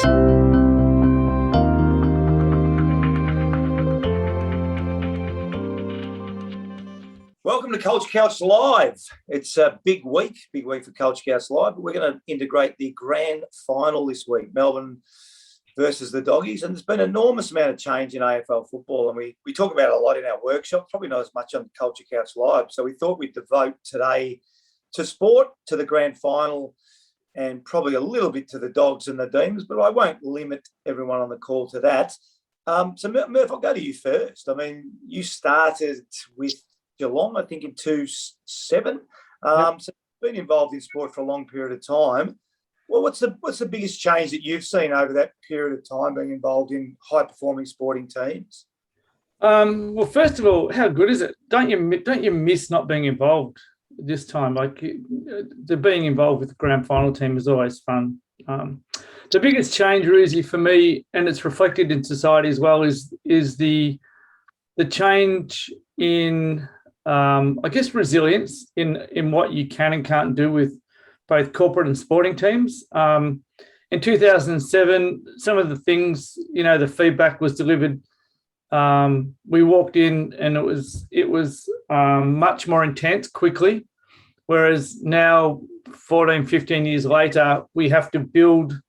Welcome to Culture Couch Live. It's a big week for Culture Couch Live, but we're going to integrate the grand final this week, Melbourne versus the Doggies. And there's been an enormous amount of change in AFL football, and we talk about it a lot in our workshop, probably not as much on Culture Couch Live. So we thought we'd devote today to sport, to the grand final, and probably a little bit to the Dogs and the Demons, but I won't limit everyone on the call to that. So Murph, I'll go to you first. I mean, you started with Geelong, I think, in 2007. So you've been involved in sport for a long period of time. Well, what's the biggest change that you've seen over that period of time being involved in high-performing sporting teams? Well, first of all, how good is it? Don't you miss not being involved this time? Like, the being involved with the grand final team is always fun. The biggest change, really, for me, and it's reflected in society as well, is the change in I guess resilience in what you can and can't do with both corporate and sporting teams. In 2007, some of the things, the feedback was delivered. We walked in and it was much more intense quickly, whereas now, 14, 15 years later, we have to build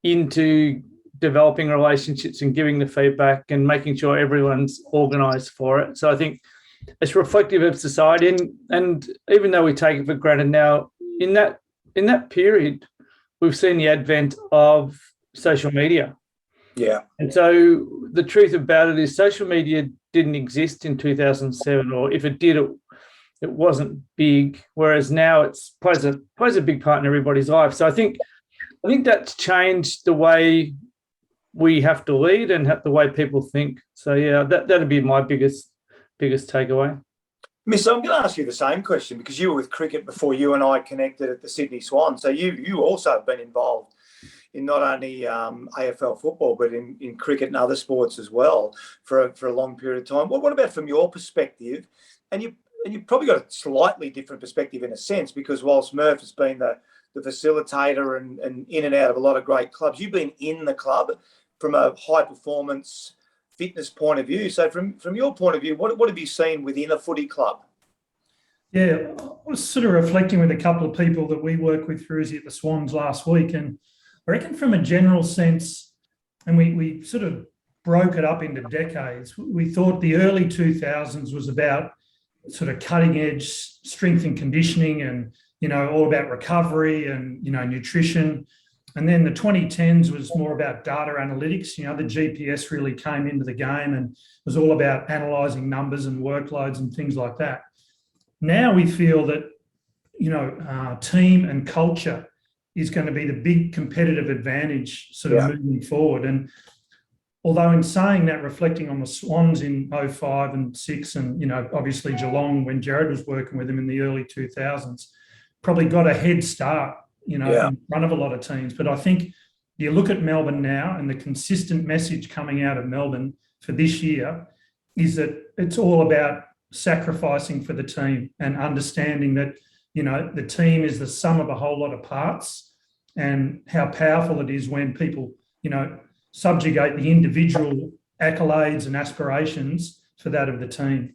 into developing relationships and giving the feedback and making sure everyone's organised for it. So I think it's reflective of society, and even though we take it for granted now, in that period, we've seen the advent of social media. Yeah. And so the truth about it is social media didn't exist in 2007, or if it did, it wasn't big, whereas now it plays a big part in everybody's life. So I think that's changed the way we have to lead and the way people think. So yeah, that'd be my biggest takeaway. Miss, I'm going to ask you the same question, because you were with cricket before you and I connected at the Sydney Swans. So you also have been involved in not only AFL football, but in cricket and other sports as well for a long period of time. What about from your perspective? And you've probably got a slightly different perspective in a sense, because whilst Murph has been the facilitator and in and out of a lot of great clubs, you've been in the club from a high performance fitness point of view. So from your point of view, what have you seen within a footy club? Yeah, I was sort of reflecting with a couple of people that we work with, Fruzy, at the Swans last week, and I reckon from a general sense, and we sort of broke it up into decades, we thought the early 2000s was about sort of cutting edge strength and conditioning and, all about recovery and, nutrition. And then the 2010s was more about data analytics. The GPS really came into the game and was all about analysing numbers and workloads and things like that. Now we feel that, team and culture is going to be the big competitive advantage sort of moving forward. And although in saying that, reflecting on the Swans in 05 and 6 and, obviously Geelong when Jared was working with them in the early 2000s, probably got a head start, in front of a lot of teams. But I think you look at Melbourne now, and the consistent message coming out of Melbourne for this year is that it's all about sacrificing for the team and understanding that, the team is the sum of a whole lot of parts, and how powerful it is when people, subjugate the individual accolades and aspirations for that of the team.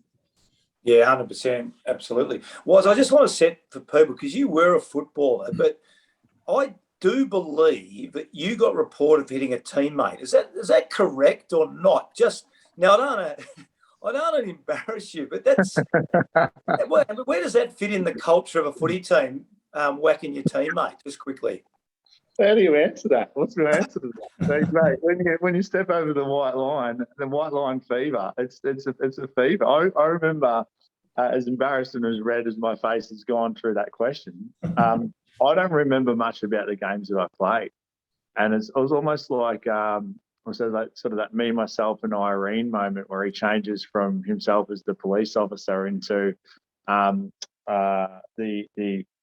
Yeah, 100%. Absolutely. I just want to set for people, because you were a footballer, but I do believe that you got reported for hitting a teammate. Is that correct or not? Just now, I don't want to embarrass you, but that's where does that fit in the culture of a footy team, whacking your teammate? Just quickly. How do you answer that? What's your answer to that? Mate, when you step over the white line fever, it's a fever. I remember, as embarrassed and as red as my face has gone through that question, I don't remember much about the games that I played. And it was almost like that me, myself and Irene moment where he changes from himself as the police officer into the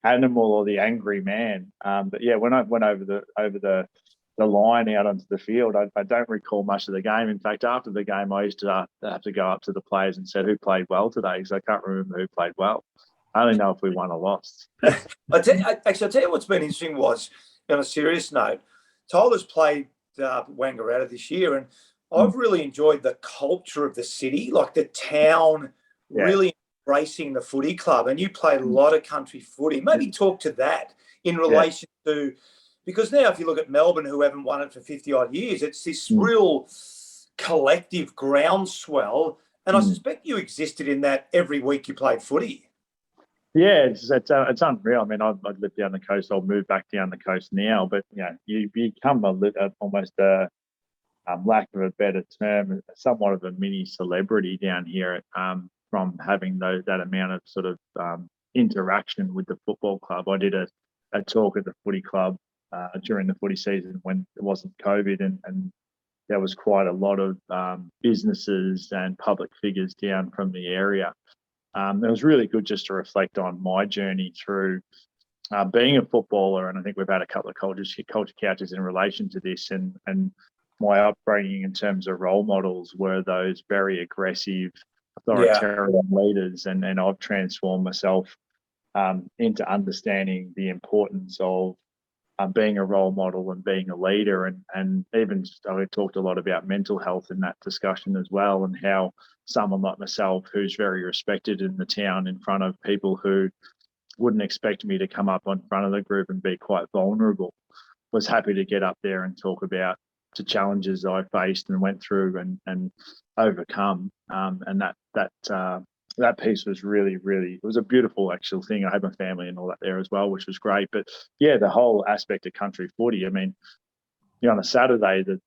animal or the angry man. But yeah, when I went over the line out onto the field, I don't recall much of the game. In fact, after the game, I used to have to go up to the players and said, who played well today? Because I can't remember who played well. I only know if we won or lost. I'll tell you what's been interesting was, on a serious note, Tyler's played Wangaratta this year, and I've really enjoyed the culture of the city, like the town really embracing the footy club. And you played a lot of country footy. Maybe talk to that in relation to, because now if you look at Melbourne, who haven't won it for 50 odd years, it's this real collective groundswell. And I suspect you existed in that every week you played footy. Yeah, it's unreal. I mean, I've lived down the coast. I'll move back down the coast now, but you become almost a lack of a better term, somewhat of a mini celebrity down here from having that amount of sort of interaction with the football club. I did a talk at the footy club during the footy season when it wasn't COVID, and there was quite a lot of businesses and public figures down from the area. It was really good just to reflect on my journey through being a footballer, and I think we've had a couple of culture couches in relation to this, and my upbringing in terms of role models were those very aggressive, authoritarian leaders, and I've transformed myself into understanding the importance of being a role model and being a leader, and even I talked a lot about mental health in that discussion as well, and how someone like myself, who's very respected in the town in front of people who wouldn't expect me to come up in front of the group and be quite vulnerable, was happy to get up there and talk about the challenges I faced and went through and overcome. And that piece was really, really, it was a beautiful actual thing. I had my family and all that there as well, which was great. But yeah, the whole aspect of country footy, I mean, on a Saturday, the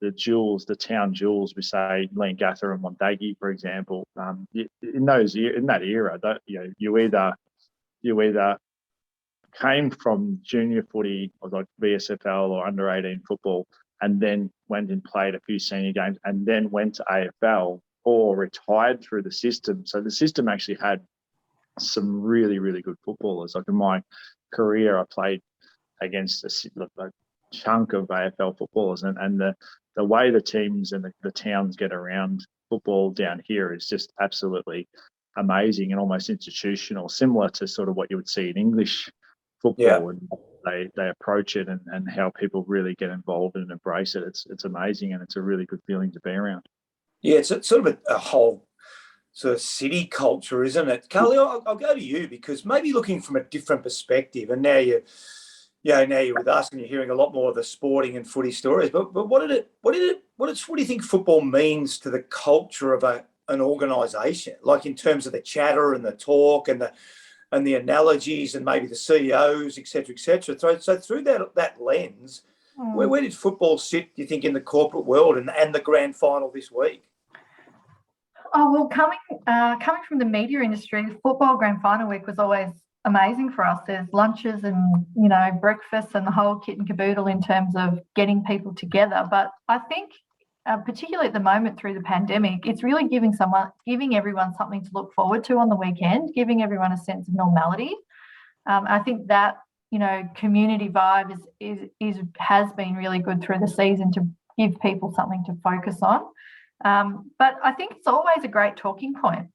town jewels, we say Leongatha and Wondagee, for example, in that era, you either came from junior footy or like VSFL or under 18 football, and then went and played a few senior games, and then went to AFL, or retired through the system. So the system actually had some really, really good footballers. Like in my career, I played against a chunk of AFL footballers, and the way the teams and the towns get around football down here is just absolutely amazing and almost institutional, similar to sort of what you would see in English football. And they approach it and how people really get involved and embrace it. It's amazing, and it's a really good feeling to be around. Yeah, it's sort of a whole sort of city culture, isn't it? Carly, I'll go to you, because maybe looking from a different perspective, and now you're with us and you're hearing a lot more of the sporting and footy stories. But what do you think football means to the culture of an organisation? Like in terms of the chatter and the talk and the analogies and maybe the CEOs, et cetera, et cetera. So through that lens, where did football sit, do you think, in the corporate world and the grand final this week? Oh, well, coming from the media industry, football grand final week was always amazing for us. There's lunches and, breakfasts and the whole kit and caboodle in terms of getting people together. But I think, particularly at the moment through the pandemic, it's really giving everyone something to look forward to on the weekend, giving everyone a sense of normality. I think that, community vibe has been really good through the season to give people something to focus on. But I think it's always a great talking point.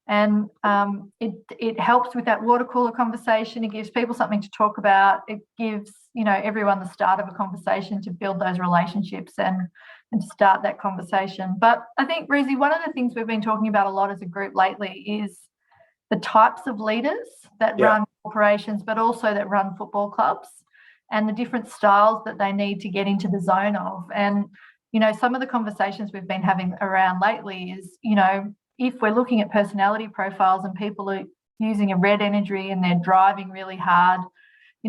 And it helps with that water cooler conversation. It gives people something to talk about. It gives, everyone the start of a conversation to build those relationships and to start that conversation. But I think, Reezy, one of the things we've been talking about a lot as a group lately is the types of leaders that run corporations, but also that run football clubs, and the different styles that they need to get into the zone of. And, some of the conversations we've been having around lately is, if we're looking at personality profiles and people are using a red energy and they're driving really hard,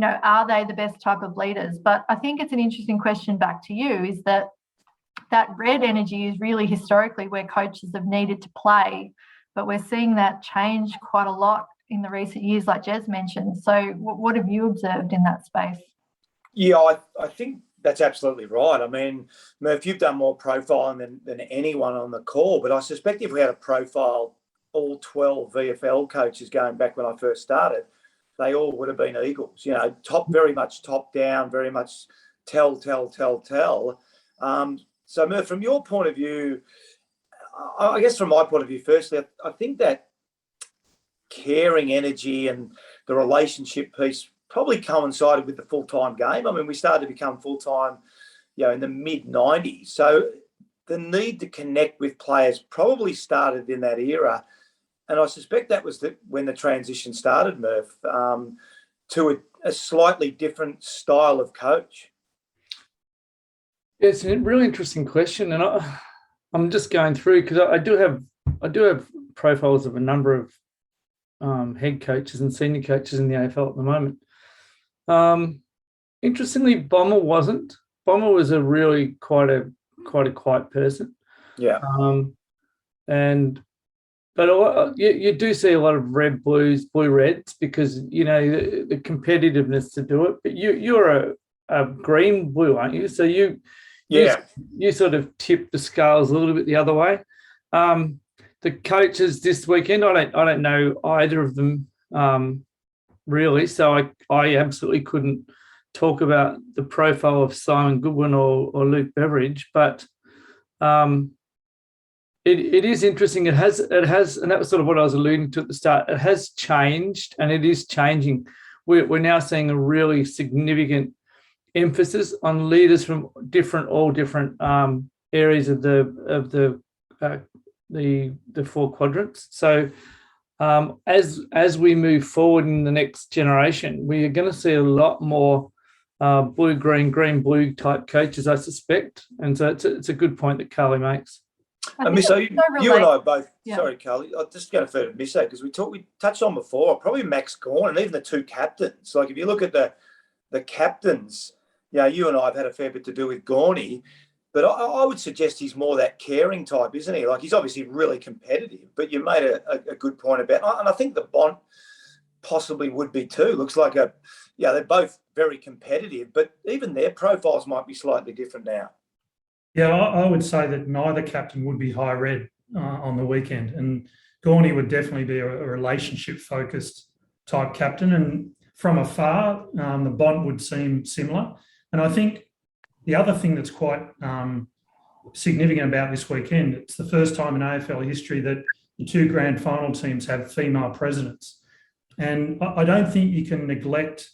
are they the best type of leaders? But I think it's an interesting question back to you, is that red energy is really historically where coaches have needed to play, but we're seeing that change quite a lot in the recent years, like Jez mentioned. So what have you observed in that space? Yeah, I think that's absolutely right. I mean, Murph, you've done more profiling than anyone on the call, but I suspect if we had a profile all 12 VFL coaches going back when I first started, they all would have been Eagles, very much top down, very much tell. So Murph, from your point of view, I guess from my point of view, firstly, I think that caring energy and the relationship piece probably coincided with the full-time game. I mean, we started to become full-time, in the mid 90s. So the need to connect with players probably started in that era. And I suspect that was when the transition started, Murph, to a slightly different style of coach. It's a really interesting question, and I'm just going through because I do have profiles of a number of head coaches and senior coaches in the AFL at the moment. Interestingly, Bomber wasn't. Bomber was a really quite a quiet person. Yeah. But you do see a lot of red blues, blue reds, because the competitiveness to do it. But you're a green blue, aren't you? So you sort of tip the scales a little bit the other way. The coaches this weekend, I don't know either of them really. So I absolutely couldn't talk about the profile of Simon Goodwin or Luke Beveridge, but it is interesting. It has, and that was sort of what I was alluding to at the start. It has changed, and it is changing. We're now seeing a really significant emphasis on leaders from all different areas of the four quadrants. So as we move forward in the next generation, we are going to see a lot more blue, green, green, blue type coaches, I suspect. And so it's a good point that Carly makes. Misso, you and I both. Yeah. Sorry, Carly. I'm just going to further Misso because we touched on before. Probably Max Gawn and even the two captains. Like if you look at the captains, you and I have had a fair bit to do with Gawny, but I would suggest he's more that caring type, isn't he? Like he's obviously really competitive, but you made a good point about, and I think the Bont possibly would be too. Looks like they're both very competitive, but even their profiles might be slightly different now. Yeah, I would say that neither captain would be high red on the weekend, and Gawny would definitely be a relationship-focused type captain. And from afar, the Bont would seem similar. And I think the other thing that's quite significant about this weekend, it's the first time in AFL history that the two grand final teams have female presidents. And I don't think you can neglect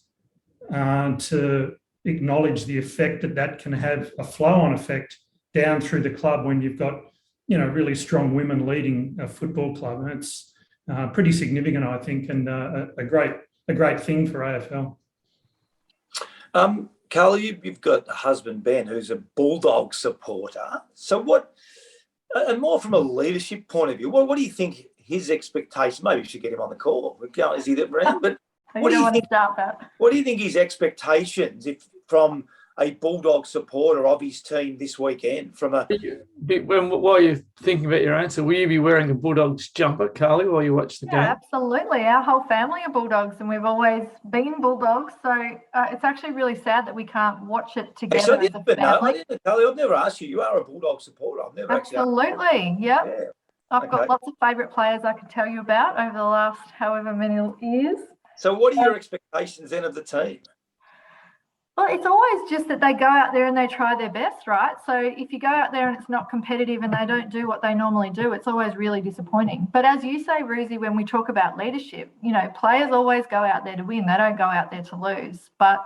to acknowledge the effect that can have, a flow-on effect down through the club when you've got, really strong women leading a football club. And it's pretty significant, I think, and a great thing for AFL. Carly, you've got a husband, Ben, who's a Bulldog supporter. So and more from a leadership point of view, what do you think his expectations, maybe we should get him on the call. Is he around? But what do you think his expectations from a Bulldog supporter of his team this weekend? While you're thinking about your answer, will you be wearing a Bulldogs jumper, Carly, while you watch the game? Absolutely. Our whole family are Bulldogs, and we've always been Bulldogs. So it's actually really sad that we can't watch it together as a family. Carly, I've never asked you. You are a Bulldog supporter. I've never absolutely. Yep. Yeah. I've got lots of favourite players I could tell you about over the last however many years. So what are your expectations then of the team? Well, it's always just that they go out there and they try their best, right? So if you go out there and it's not competitive and they don't do what they normally do, it's always really disappointing. But as you say, Ruzi, when we talk about leadership, players always go out there to win. They don't go out there to lose. But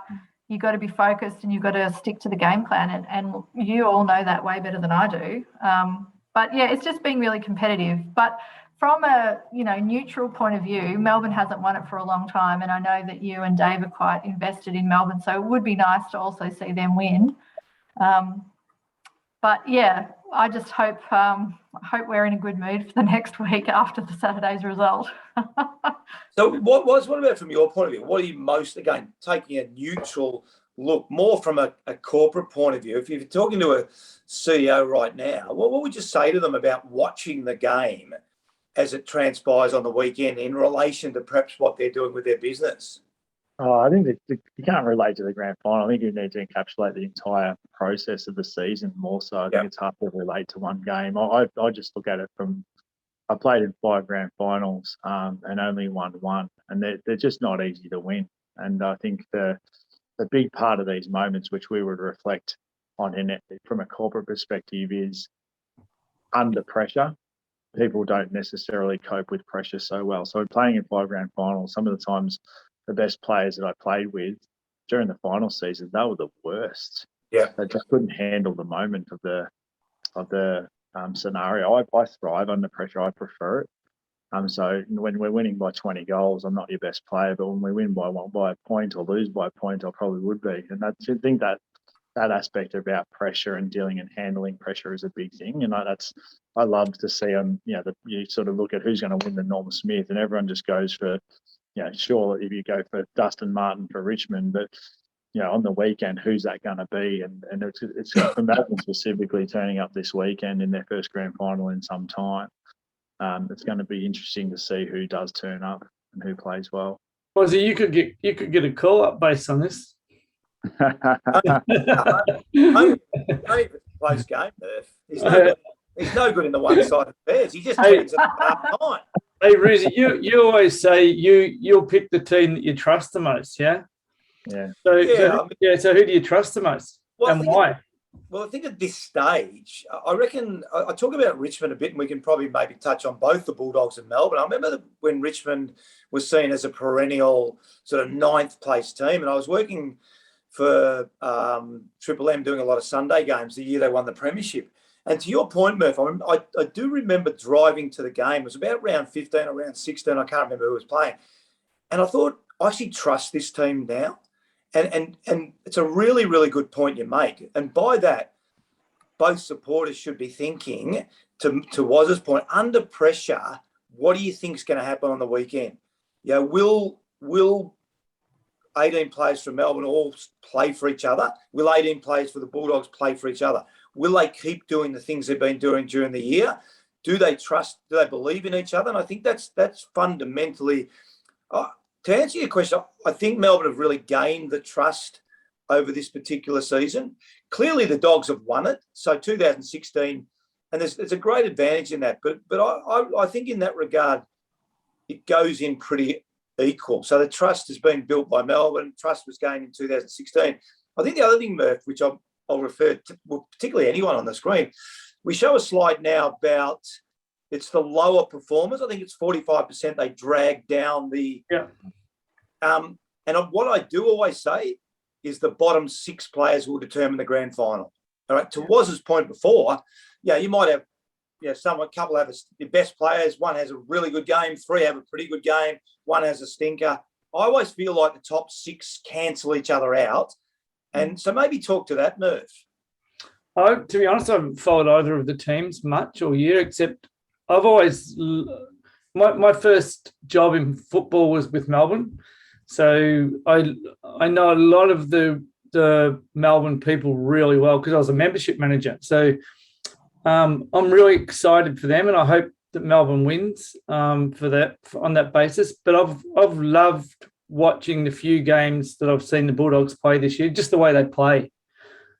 you've got to be focused and you've got to stick to the game plan. And you all know that way better than I do. But yeah, it's just being really competitive. But from a neutral point of view, Melbourne hasn't won it for a long time, and I know that you and Dave are quite invested in Melbourne, so it would be nice to also see them win. But yeah, I just hope we're in a good mood for the next week after the Saturday's result. So what about from your point of view? What are you most, again, taking a neutral look, more from a corporate point of view? If you're talking to a CEO right now, what would you say to them about watching the game as it transpires on the weekend in relation to perhaps what they're doing with their business? I think that you can't relate to the grand final. I think you need to encapsulate the entire process of the season more so. I think it's hard to relate to one game. I just look at it from, I played in 5 grand finals and only won one, and they're just not easy to win. And I think the big part of these moments, which we would reflect on in it from a corporate perspective, is under pressure. People don't necessarily cope with pressure so well. So playing in 5 grand finals, some of the times the best players that I played with during the final season, they were the worst. Yeah. They just couldn't handle the moment of the scenario. I thrive under pressure. I prefer it. So when we're winning by 20 goals, I'm not your best player, but when we win by a point or lose by a point, I probably would be. And I think that aspect about pressure and dealing and handling pressure is a big thing. And I love to see you sort of look at who's going to win the Norm Smith, and everyone just goes for, sure, if you go for Dustin Martin for Richmond, but on the weekend, who's that going to be? And it's for Melbourne specifically turning up this weekend in their first grand final in some time. It's going to be interesting to see who does turn up and who plays well. Well, so you could get a call up based on this. Close game, Murph. He's no good in the one-sided affairs. He just turns up at half time. Hey, Ruzi, you always say you'll pick the team that you trust the most, yeah? Yeah. So who do you trust the most, and why? I think at this stage, I reckon I talk about Richmond a bit, and we can probably maybe touch on both the Bulldogs and Melbourne. I remember when Richmond was seen as a perennial sort of ninth place team, and I was working for Triple M doing a lot of Sunday games the year they won the premiership. And to your point, Murph, I do remember driving to the game. It was about round 15 or round 16. I can't remember who was playing. And I thought, I actually trust this team now. And it's a really, really good point you make. And by that, both supporters should be thinking, to Waz's point, under pressure, what do you think is going to happen on the weekend? Will 18 players from Melbourne all play for each other? Will 18 players for the Bulldogs play for each other? Will they keep doing the things they've been doing during the year? Do they trust? Do they believe in each other? And I think that's fundamentally, to answer your question, I think Melbourne have really gained the trust over this particular season. Clearly, the Dogs have won it. So 2016, and there's a great advantage in that. But I think in that regard, it goes in pretty equal. So the trust has been built by Melbourne. Trust was gained in 2016. I think the other thing, Murph, which I'll refer to, particularly anyone on the screen, we show a slide now about it's the lower performers. I think it's 45% they drag down the. Yeah. And what I do always say is the bottom six players will determine the grand final. All right. To Waz's point before, you might have, a couple have the best players. One has a really good game. Three have a pretty good game. One has a stinker. I always feel like the top six cancel each other out. And so maybe talk to that, Murph. To be honest, I haven't followed either of the teams much all year, except I've always my first job in football was with Melbourne, so I know a lot of the Melbourne people really well because I was a membership manager. So I'm really excited for them, and I hope that Melbourne wins on that basis. But I've loved watching the few games that I've seen the Bulldogs play this year, just the way they play.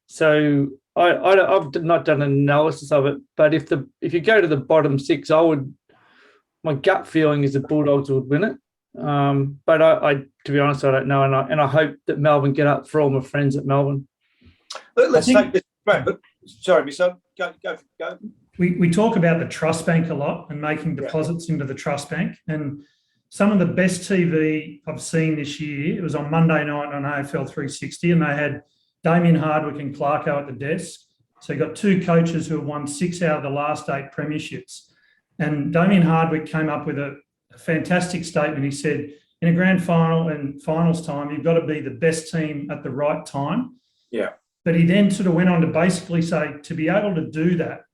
So I've not done an analysis of it, but if you go to the bottom six, my gut feeling is the Bulldogs would win it. But I to be honest, I don't know, and I hope that Melbourne get up for all my friends at Melbourne. Let's take this. But sorry, Miso, go. We talk about the trust bank a lot and making deposits into the trust bank, and some of the best TV I've seen this year, it was on Monday night on AFL 360, and they had Damien Hardwick and Clarko at the desk. So you got two coaches who have won 6 out of the last 8 premierships. And Damien Hardwick came up with a fantastic statement. He said, in a grand final and finals time, you've got to be the best team at the right time. Yeah. But he then sort of went on to basically say, to be able to do that,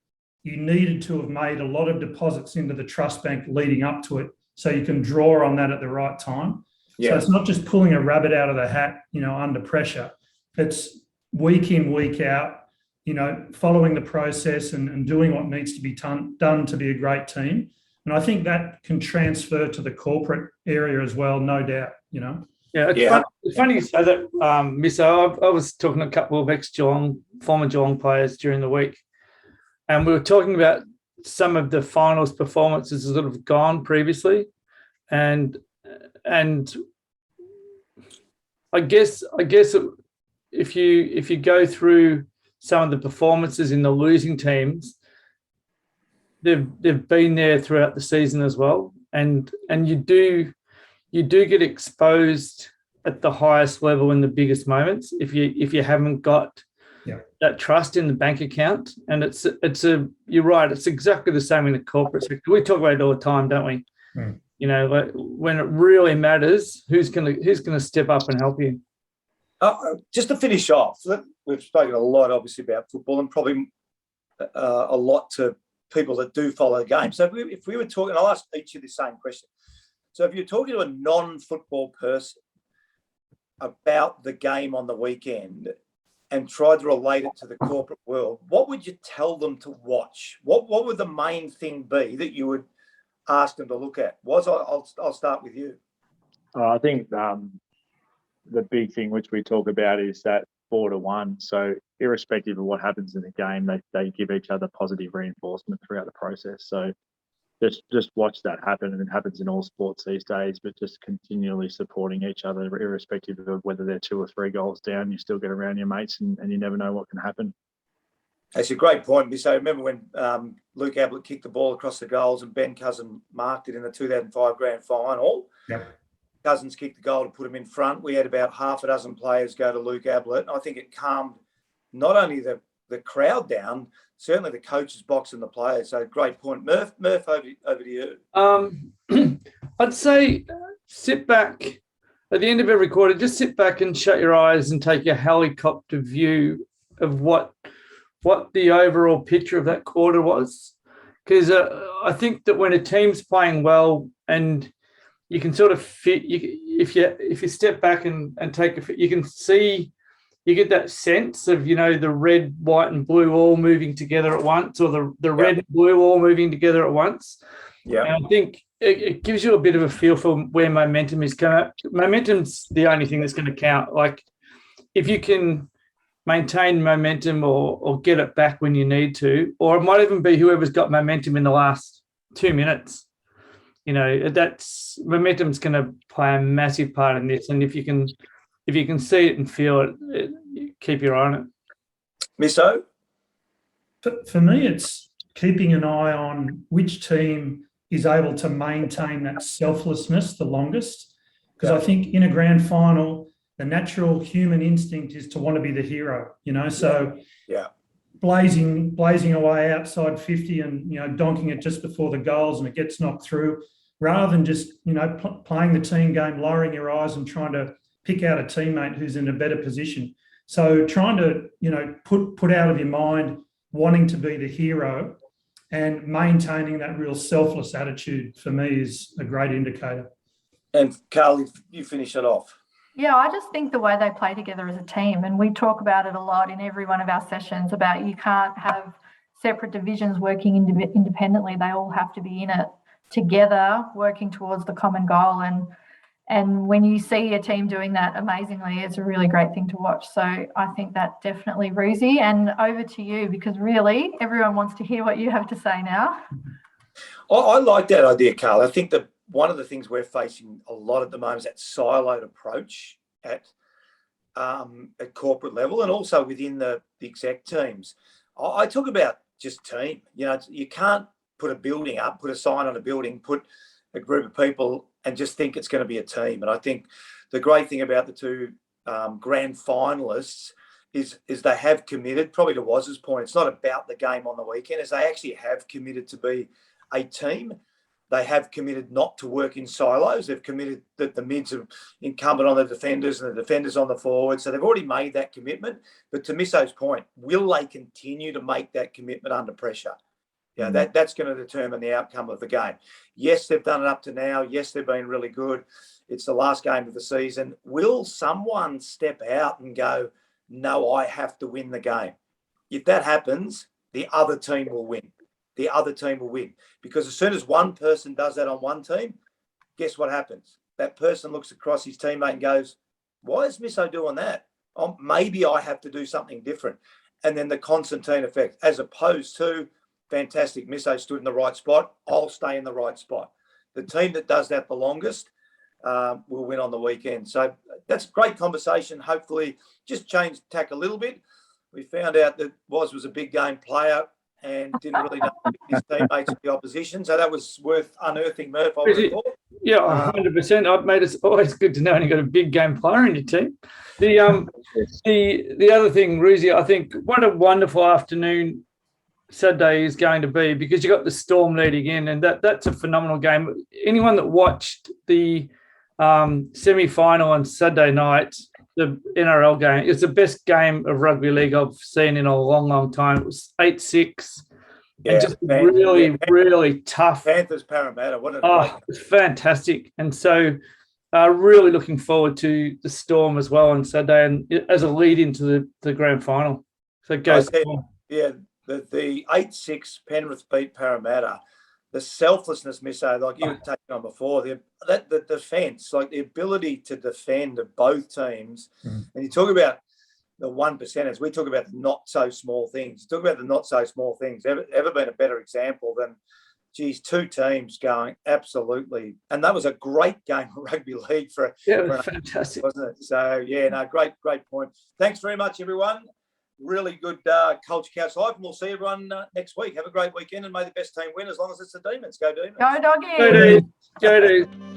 you needed to have made a lot of deposits into the trust bank leading up to it, so you can draw on that at the right time. Yeah. So it's not just pulling a rabbit out of the hat, under pressure. It's week in, week out, following the process and doing what needs to be done to be a great team. And I think that can transfer to the corporate area as well, no doubt, Yeah, it's funny you say that, Miso. I was talking to a couple of former Geelong players during the week, and we were talking about some of the finals performances that have gone previously, and I guess if you go through some of the performances in the losing teams, they've been there throughout the season as well, and you do get exposed at the highest level in the biggest moments if you haven't got that trust in the bank account. And you're right, it's exactly the same in the corporate sector. We talk about it all the time, don't we? Mm. You know, like when it really matters, who's gonna step up and help you? Just to finish off, we've spoken a lot, obviously, about football and probably a lot to people that do follow the game. So if we were talking, I'll ask each of the same question. So if you're talking to a non-football person about the game on the weekend and tried to relate it to the corporate world, what would you tell them to watch? What would the main thing be that you would ask them to look at? I'll start with you. I think the big thing which we talk about is that 4-1. So irrespective of what happens in the game, they give each other positive reinforcement throughout the process. So just watch that happen, and it happens in all sports these days, but just continually supporting each other, irrespective of whether they're 2 or 3 goals down. You still get around your mates, and you never know what can happen. That's a great point. So remember when Luke Ablett kicked the ball across the goals and Ben Cousin marked it in the 2005 Grand Final? Yep. Cousins kicked the goal to put him in front. We had about half a dozen players go to Luke Ablett. I think it calmed not only the crowd down, certainly the coach's box and the players. So great point. Murph, over to you. I'd say sit back at the end of every quarter, just sit back and shut your eyes and take a helicopter view of what the overall picture of that quarter was. Because I think that when a team's playing well and you can sort of fit, if you step back and take you can see, you get that sense of, the red, white and blue all moving together at once, or the red and blue all moving together at once. Yeah. And I think it gives you a bit of a feel for where momentum is coming. Momentum's the only thing that's going to count. Like if you can maintain momentum or get it back when you need to, or it might even be whoever's got momentum in the last 2 minutes. That's momentum's going to play a massive part in this. And if you can see it and feel it, keep your eye on it. Misso? For me, it's keeping an eye on which team is able to maintain that selflessness the longest. Because I think in a grand final, the natural human instinct is to want to be the hero, So blazing away outside 50 and, donking it just before the goals and it gets knocked through, rather than just, playing the team game, lowering your eyes and trying to pick out a teammate who's in a better position. So trying to, put out of your mind wanting to be the hero and maintaining that real selfless attitude, for me, is a great indicator. And Carl, you finish it off. Yeah, I just think the way they play together as a team, and we talk about it a lot in every one of our sessions about you can't have separate divisions working independently. They all have to be in it together, working towards the common goal. And when you see a team doing that amazingly, it's a really great thing to watch. So I think that definitely, Ruzi. And over to you, because really everyone wants to hear what you have to say now. I like that idea, Carl. I think that one of the things we're facing a lot at the moment is that siloed approach at corporate level and also within the exec teams. I talk about just team. You can't put a building up, put a sign on a building, put a group of people and just think it's going to be a team. And I think the great thing about the 2 grand finalists is they have committed, probably to Waz's point, it's not about the game on the weekend, as they actually have committed to be a team. They have committed not to work in silos. They've committed that the mids are incumbent on the defenders and the defenders on the forward. So they've already made that commitment. But to Misso's point, will they continue to make that commitment under pressure? That's going to determine the outcome of the game. Yes, they've done it up to now. Yes, they've been really good. It's the last game of the season. Will someone step out and go, no, I have to win the game? If that happens, the other team will win. The other team will win. Because as soon as one person does that on one team, guess what happens? That person looks across his teammate and goes, why is Misso doing that? Oh, maybe I have to do something different. And then the Constantine effect, as opposed to, fantastic, Misso stood in the right spot, I'll stay in the right spot. The team that does that the longest will win on the weekend. So that's a great conversation. Hopefully just change tack a little bit. We found out that Woz was a big game player and didn't really know his teammates of the opposition. So that was worth unearthing, Murph, I would have thought. Yeah, 100%. Mate, it's always good to know when you've got a big game player in your team. The other thing, Ruzi, I think what a wonderful afternoon Saturday is going to be, because you got the Storm leading in, and that's a phenomenal game. Anyone that watched the semi-final on Saturday night, the NRL game, it's the best game of rugby league I've seen in a long, long time. It was 8-6. Yeah, and just really tough. Panthers Parramatta. What a it's fantastic. And so really looking forward to the Storm as well on Saturday, and as a lead into the grand final. So go Storm. Yeah, the 8-6 Penrith beat Parramatta. The selflessness, Misso, like you were taking on before, the defence, like the ability to defend of both teams. And you talk about the 1%ers, we talk about the not so small things. Talk about the not so small things. Ever been a better example than, geez, two teams going absolutely. And that was a great game of rugby league for fantastic, wasn't it? So yeah, no, great point. Thanks very much, everyone. Really good Culture Couch Live, and we'll see everyone next week. Have a great weekend, and may the best team win, as long as it's the Demons. Go Demons. Go Doggies. Go Demons. Go Demons.